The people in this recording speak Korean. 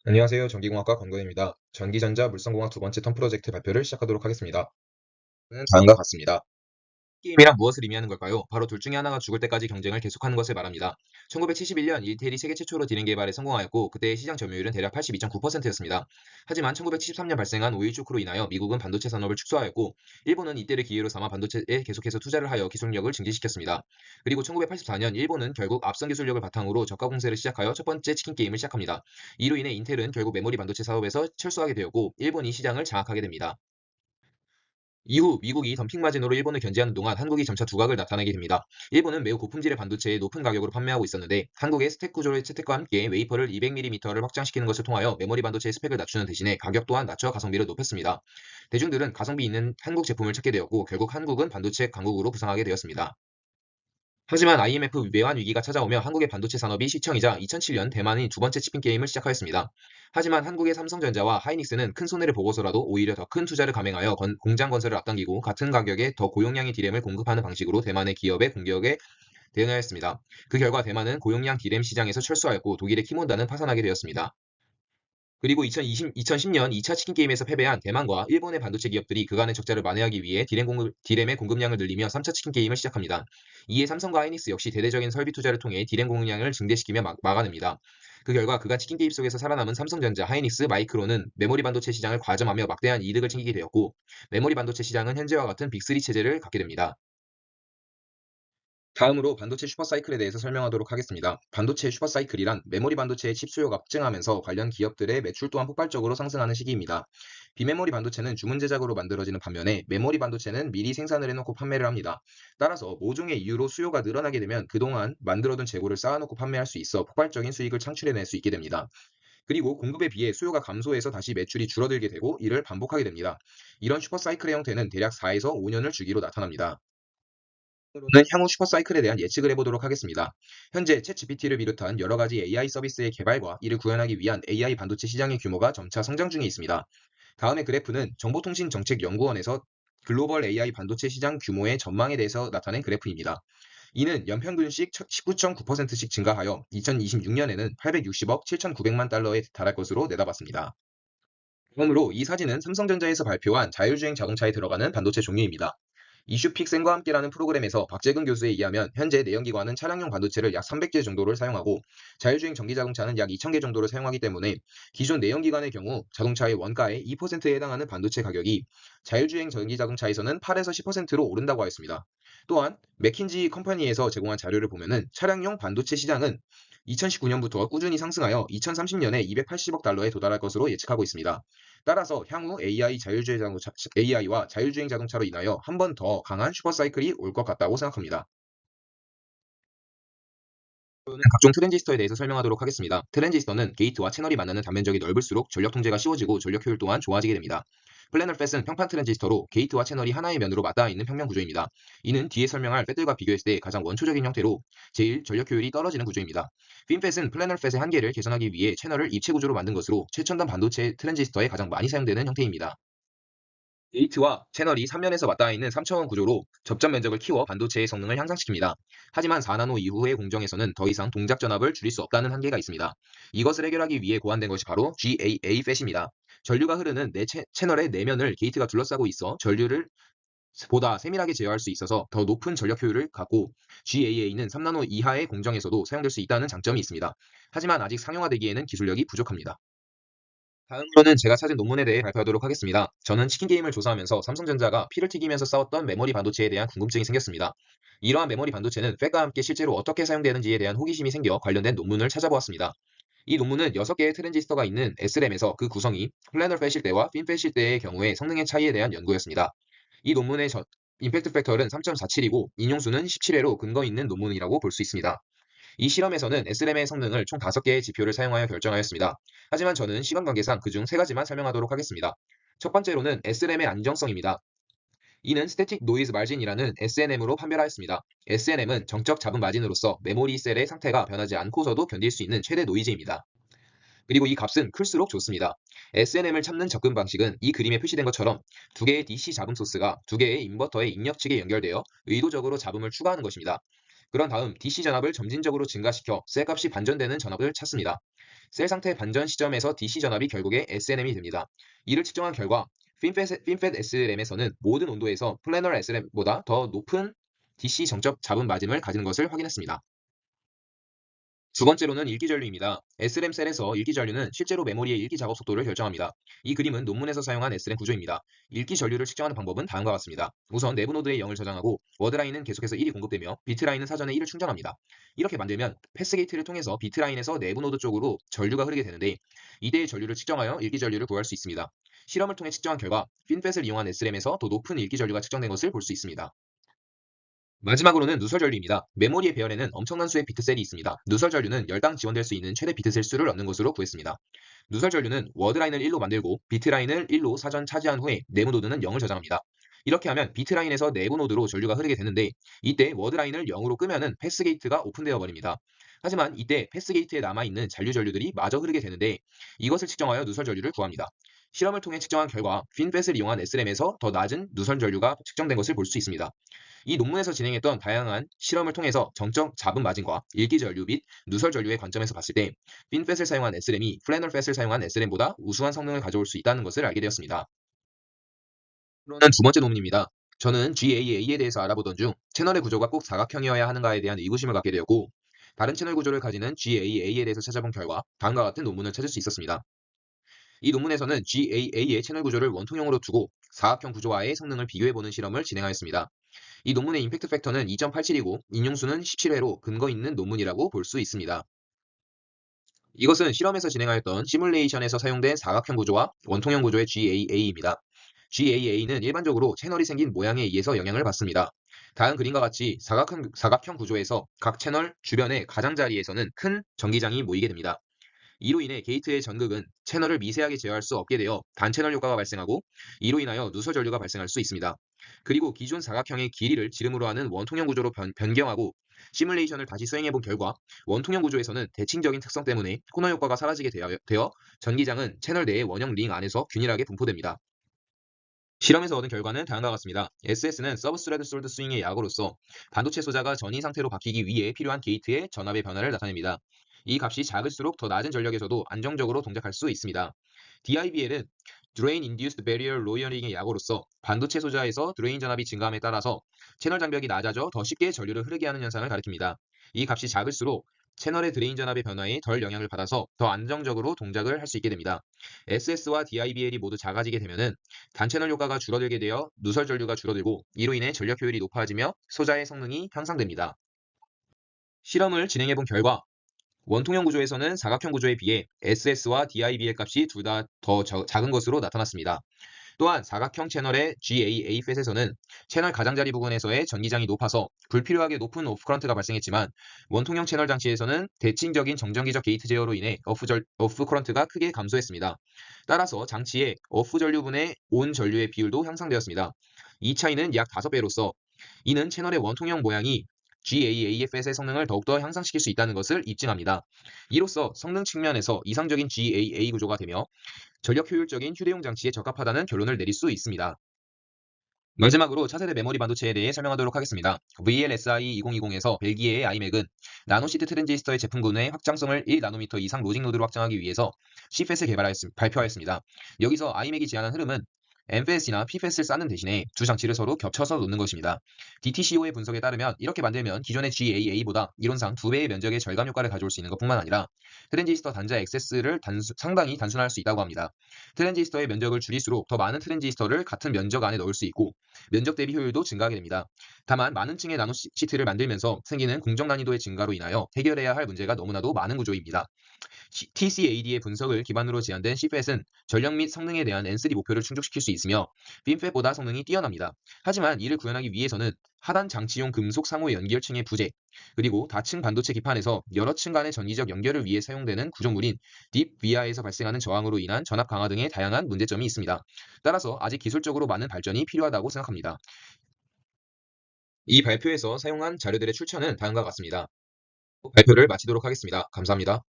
안녕하세요. 전기공학과 권건입니다. 전기전자 물성공학 두 번째 텀 프로젝트 발표를 시작하도록 하겠습니다. 는 다음과 같습니다. 게임이란 무엇을 의미하는 걸까요? 바로 둘 중에 하나가 죽을 때까지 경쟁을 계속하는 것을 말합니다. 1971년 인텔이 세계 최초로 디램 개발에 성공하였고 그때의 시장 점유율은 대략 82.9%였습니다. 하지만 1973년 발생한 오일 쇼크로 인하여 미국은 반도체 산업을 축소하였고 일본은 이때를 기회로 삼아 반도체에 계속해서 투자를 하여 기술력을 증진시켰습니다. 그리고 1984년 일본은 결국 앞선 기술력을 바탕으로 저가 공세를 시작하여 첫 번째 치킨 게임을 시작합니다. 이로 인해 인텔은 결국 메모리 반도체 사업에서 철수하게 되었고 일본이 시장을 장악하게 됩니다. 이후 미국이 덤핑 마진으로 일본을 견제하는 동안 한국이 점차 두각을 나타내게 됩니다. 일본은 매우 고품질의 반도체에 높은 가격으로 판매하고 있었는데 한국의 스택 구조의 채택과 함께 웨이퍼를 200mm를 확장시키는 것을 통하여 메모리 반도체의 스펙을 낮추는 대신에 가격 또한 낮춰 가성비를 높였습니다. 대중들은 가성비 있는 한국 제품을 찾게 되었고 결국 한국은 반도체 강국으로 부상하게 되었습니다. 하지만 IMF 외환 위기가 찾아오며 한국의 반도체 산업이 시청이자 2007년 대만이 두 번째 치킨 게임을 시작하였습니다. 하지만 한국의 삼성전자와 하이닉스는 큰 손해를 보고서라도 오히려 더 큰 투자를 감행하여 공장 건설을 앞당기고 같은 가격에 더 고용량의 디램을 공급하는 방식으로 대만의 기업의 공격에 대응하였습니다. 그 결과 대만은 고용량 디램 시장에서 철수하였고 독일의 키몬다는 파산하게 되었습니다. 그리고 2010년 2차 치킨 게임에서 패배한 대만과 일본의 반도체 기업들이 그간의 적자를 만회하기 위해 디램의 공급량을 늘리며 3차 치킨 게임을 시작합니다. 이에 삼성과 하이닉스 역시 대대적인 설비 투자를 통해 디램 공급량을 증대시키며 막아냅니다. 그 결과 그간 치킨 게임 속에서 살아남은 삼성전자, 하이닉스, 마이크론은 메모리 반도체 시장을 과점하며 막대한 이득을 챙기게 되었고 메모리 반도체 시장은 현재와 같은 빅3 체제를 갖게 됩니다. 다음으로 반도체 슈퍼사이클에 대해서 설명하도록 하겠습니다. 반도체 슈퍼사이클이란 메모리 반도체의 칩 수요가 폭증하면서 관련 기업들의 매출 또한 폭발적으로 상승하는 시기입니다. 비메모리 반도체는 주문 제작으로 만들어지는 반면에 메모리 반도체는 미리 생산을 해놓고 판매를 합니다. 따라서 모종의 이유로 수요가 늘어나게 되면 그동안 만들어둔 재고를 쌓아놓고 판매할 수 있어 폭발적인 수익을 창출해낼 수 있게 됩니다. 그리고 공급에 비해 수요가 감소해서 다시 매출이 줄어들게 되고 이를 반복하게 됩니다. 이런 슈퍼사이클의 형태는 대략 4에서 5년을 주기로 나타납니다. 는 향후 슈퍼사이클에 대한 예측을 해보도록 하겠습니다. 현재 챗GPT를 비롯한 여러 가지 AI 서비스의 개발과 이를 구현하기 위한 AI 반도체 시장의 규모가 점차 성장 중에 있습니다. 다음의 그래프는 정보통신정책연구원에서 글로벌 AI 반도체 시장 규모의 전망에 대해서 나타낸 그래프입니다. 이는 연평균씩 19.9%씩 증가하여 2026년에는 860억 7,900만 달러에 달할 것으로 내다봤습니다. 다음으로 이 사진은 삼성전자에서 발표한 자율주행 자동차에 들어가는 반도체 종류입니다. 이슈픽 센과 함께라는 프로그램에서 박재근 교수에 의하면 현재 내연기관은 차량용 반도체를 약 300개 정도를 사용하고 자율주행 전기자동차는 약 2,000개 정도를 사용하기 때문에 기존 내연기관의 경우 자동차의 원가의 2%에 해당하는 반도체 가격이 자율주행 전기자동차에서는 8에서 10%로 오른다고 하였습니다. 또한 맥킨지 컴퍼니에서 제공한 자료를 보면은 차량용 반도체 시장은 2019년부터 꾸준히 상승하여 2030년에 280억 달러에 도달할 것으로 예측하고 있습니다. 따라서 향후 AI와 자율주행 자동차로 인하여 한 번 더 강한 슈퍼사이클이 올 것 같다고 생각합니다. 각종 트랜지스터에 대해서 설명하도록 하겠습니다. 트랜지스터는 게이트와 채널이 만나는 단면적이 넓을수록 전력 통제가 쉬워지고 전력 효율 또한 좋아지게 됩니다. 플래널 팻은 평판 트랜지스터로 게이트와 채널이 하나의 면으로 맞닿아 있는 평면 구조입니다. 이는 뒤에 설명할 팻들과 비교했을 때 가장 원초적인 형태로 제일 전력 효율이 떨어지는 구조입니다. 핀팻은 플래널 팻의 한계를 개선하기 위해 채널을 입체 구조로 만든 것으로 최첨단 반도체 트랜지스터에 가장 많이 사용되는 형태입니다. 게이트와 채널이 3면에서 맞닿아 있는 3차원 구조로 접점 면적을 키워 반도체의 성능을 향상시킵니다. 하지만 4나노 이후의 공정에서는 더 이상 동작 전압을 줄일 수 없다는 한계가 있습니다. 이것을 해결하기 위해 고안된 것이 바로 GAA 팻입니다. 전류가 흐르는 채널의 내면을 게이트가 둘러싸고 있어 전류를 보다 세밀하게 제어할 수 있어서 더 높은 전력 효율을 갖고 GAA는 3나노 이하의 공정에서도 사용될 수 있다는 장점이 있습니다. 하지만 아직 상용화되기에는 기술력이 부족합니다. 다음으로는 제가 찾은 논문에 대해 발표하도록 하겠습니다. 저는 치킨 게임을 조사하면서 삼성전자가 피를 튀기면서 싸웠던 메모리 반도체에 대한 궁금증이 생겼습니다. 이러한 메모리 반도체는 팻과 함께 실제로 어떻게 사용되는지에 대한 호기심이 생겨 관련된 논문을 찾아보았습니다. 이 논문은 6개의 트랜지스터가 있는 SRAM에서 그 구성이 플래너 팻일 때와 핀 팻일 때의 경우의 성능의 차이에 대한 연구였습니다. 이 논문의 임팩트 팩터는 3.47이고 인용수는 17회로 근거 있는 논문이라고 볼 수 있습니다. 이 실험에서는 SRAM의 성능을 총 5개의 지표를 사용하여 결정하였습니다. 하지만 저는 시간 관계상 그중 3가지만 설명하도록 하겠습니다. 첫 번째로는 SRAM의 안정성입니다. 이는 스태틱 노이즈 마진이라는 SNM으로 판별하였습니다. SNM은 정적 잡음 마진으로서 메모리 셀의 상태가 변하지 않고서도 견딜 수 있는 최대 노이즈입니다. 그리고 이 값은 클수록 좋습니다. SNM을 찾는 접근 방식은 이 그림에 표시된 것처럼 두 개의 DC 잡음 소스가 두 개의 인버터의 입력 측에 연결되어 의도적으로 잡음을 추가하는 것입니다. 그런 다음 DC 전압을 점진적으로 증가시켜 셀 값이 반전되는 전압을 찾습니다. 셀 상태 반전 시점에서 DC 전압이 결국에 SNM이 됩니다. 이를 측정한 결과 핀팻 SRAM에서는 모든 온도에서 플래너 SRAM보다 더 높은 DC 정적 잡음 마진을 가지는 것을 확인했습니다. 두 번째로는 읽기 전류입니다. SRAM 셀에서 읽기 전류는 실제로 메모리의 읽기 작업 속도를 결정합니다. 이 그림은 논문에서 사용한 SRAM 구조입니다. 읽기 전류를 측정하는 방법은 다음과 같습니다. 우선 내부 노드에 0을 저장하고 워드라인은 계속해서 1이 공급되며 비트라인은 사전에 1을 충전합니다. 이렇게 만들면 패스게이트를 통해서 비트라인에서 내부 노드 쪽으로 전류가 흐르게 되는데 이대의 전류를 측정하여 읽기 전류를 구할 수 있습니다. 실험을 통해 측정한 결과 핀팻을 이용한 SRAM에서 더 높은 읽기 전류가 측정된 것을 볼 수 있습니다. 마지막으로는 누설 전류입니다. 메모리의 배열에는 엄청난 수의 비트셀이 있습니다. 누설 전류는 열당 지원될 수 있는 최대 비트셀 수를 얻는 것으로 구했습니다. 누설 전류는 워드라인을 1로 만들고 비트라인을 1로 사전 차지한 후에 내부 노드는 0을 저장합니다. 이렇게 하면 비트라인에서 내부 노드로 전류가 흐르게 되는데 이때 워드라인을 0으로 끄면은 패스게이트가 오픈되어 버립니다. 하지만 이때 패스게이트에 남아있는 잔류 전류들이 마저 흐르게 되는데 이것을 측정하여 누설 전류를 구합니다. 실험을 통해 측정한 결과 핀팻을 이용한 SRAM에서 더 낮은 누설 전류가 측정된 것을 볼 수 있습니다. 이 논문에서 진행했던 다양한 실험을 통해서 정적 잡음 마진과 읽기 전류 및 누설 전류의 관점에서 봤을 때 핀팻을 사용한 SRAM이 플래너 팻을 사용한 SRAM보다 우수한 성능을 가져올 수 있다는 것을 알게 되었습니다. 그러는 두 번째 논문입니다. 저는 GAA에 대해서 알아보던 중 채널의 구조가 꼭 사각형이어야 하는가에 대한 의구심을 갖게 되었고 다른 채널 구조를 가지는 GAA에 대해서 찾아본 결과 다음과 같은 논문을 찾을 수 있었습니다. 이 논문에서는 GAA의 채널 구조를 원통형으로 두고 사각형 구조와의 성능을 비교해보는 실험을 진행하였습니다. 이 논문의 임팩트 팩터는 2.87이고 인용수는 17회로 근거 있는 논문이라고 볼 수 있습니다. 이것은 실험에서 진행하였던 시뮬레이션에서 사용된 사각형 구조와 원통형 구조의 GAA입니다. GAA는 일반적으로 채널이 생긴 모양에 의해서 영향을 받습니다. 다음 그림과 같이 사각형 구조에서 각 채널 주변의 가장자리에서는 큰 전기장이 모이게 됩니다. 이로 인해 게이트의 전극은 채널을 미세하게 제어할 수 없게 되어 단채널 효과가 발생하고 이로 인하여 누설 전류가 발생할 수 있습니다. 그리고 기존 사각형의 길이를 지름으로 하는 원통형 구조로 변경하고 시뮬레이션을 다시 수행해 본 결과 원통형 구조에서는 대칭적인 특성 때문에 코너 효과가 사라지게 되어 전기장은 채널 내의 원형 링 안에서 균일하게 분포됩니다. 실험에서 얻은 결과는 다음과 같습니다. SS는 서브스레드 솔드 스윙의 약으로서 반도체 소자가 전이 상태로 바뀌기 위해 필요한 게이트의 전압의 변화를 나타냅니다. 이 값이 작을수록 더 낮은 전력에서도 안정적으로 동작할 수 있습니다. DIBL은 Drain Induced Barrier Lawyering 의 약으로서 반도체 소자에서 드레인 전압이 증가함에 따라서 채널 장벽이 낮아져 더 쉽게 전류를 흐르게 하는 현상을 가리킵니다. 이 값이 작을수록 채널의 드레인 전압의 변화에 덜 영향을 받아서 더 안정적으로 동작을 할 수 있게 됩니다. SS와 DIBL이 모두 작아지게 되면은 단채널 효과가 줄어들게 되어 누설 전류가 줄어들고 이로 인해 전력 효율이 높아지며 소자의 성능이 향상됩니다. 실험을 진행해 본 결과 원통형 구조에서는 사각형 구조에 비해 SS와 DIB의 값이 둘 다 더 작은 것으로 나타났습니다. 또한 사각형 채널의 GAA 팻에서는 채널 가장자리 부분에서의 전기장이 높아서 불필요하게 높은 오프커런트가 발생했지만 원통형 채널 장치에서는 대칭적인 정전기적 게이트 제어로 인해 오프 커런트가 크게 감소했습니다. 따라서 장치의 오프 전류분의 온 전류의 비율도 향상되었습니다. 이 차이는 약 5배로서 이는 채널의 원통형 모양이 GAAFS의 성능을 더욱더 향상시킬 수 있다는 것을 입증합니다. 이로써 성능 측면에서 이상적인 GAA 구조가 되며 전력 효율적인 휴대용 장치에 적합하다는 결론을 내릴 수 있습니다. 마지막으로 차세대 메모리 반도체에 대해 설명하도록 하겠습니다. VLSI 2020에서 벨기에의 아이맥은 나노시트 트랜지스터의 제품군의 확장성을 1나노미터 이상 로직 노드로 확장하기 위해서 CFET을 발표하였습니다. 여기서 아이맥이 제안한 흐름은 MFET이나 PFET을 쌓는 대신에 두 장치를 서로 겹쳐서 놓는 것입니다. DTCO의 분석에 따르면 이렇게 만들면 기존의 GAA보다 이론상 2배의 면적의 절감 효과를 가져올 수 있는 것뿐만 아니라 트랜지스터 단자 액세스를 상당히 단순화할 수 있다고 합니다. 트랜지스터의 면적을 줄일수록 더 많은 트랜지스터를 같은 면적 안에 넣을 수 있고 면적 대비 효율도 증가하게 됩니다. 다만 많은 층의 나노시트를 만들면서 생기는 공정 난이도의 증가로 인하여 해결해야 할 문제가 너무나도 많은 구조입니다. TCAD의 분석을 기반으로 제안된 CFET은 전력 및 성능에 대한 N3 목표를 충족시킬 수 있으며 FinFET보다 성능이 뛰어납니다. 하지만 이를 구현하기 위해서는 하단 장치용 금속 상호 연결층의 부재, 그리고 다층 반도체 기판에서 여러 층 간의 전기적 연결을 위해 사용되는 구조물인 딥 비하에서 발생하는 저항으로 인한 전압 강화 등의 다양한 문제점이 있습니다. 따라서 아직 기술적으로 많은 발전이 필요하다고 생각합니다. 이 발표에서 사용한 자료들의 출처는 다음과 같습니다. 발표를 마치도록 하겠습니다. 감사합니다.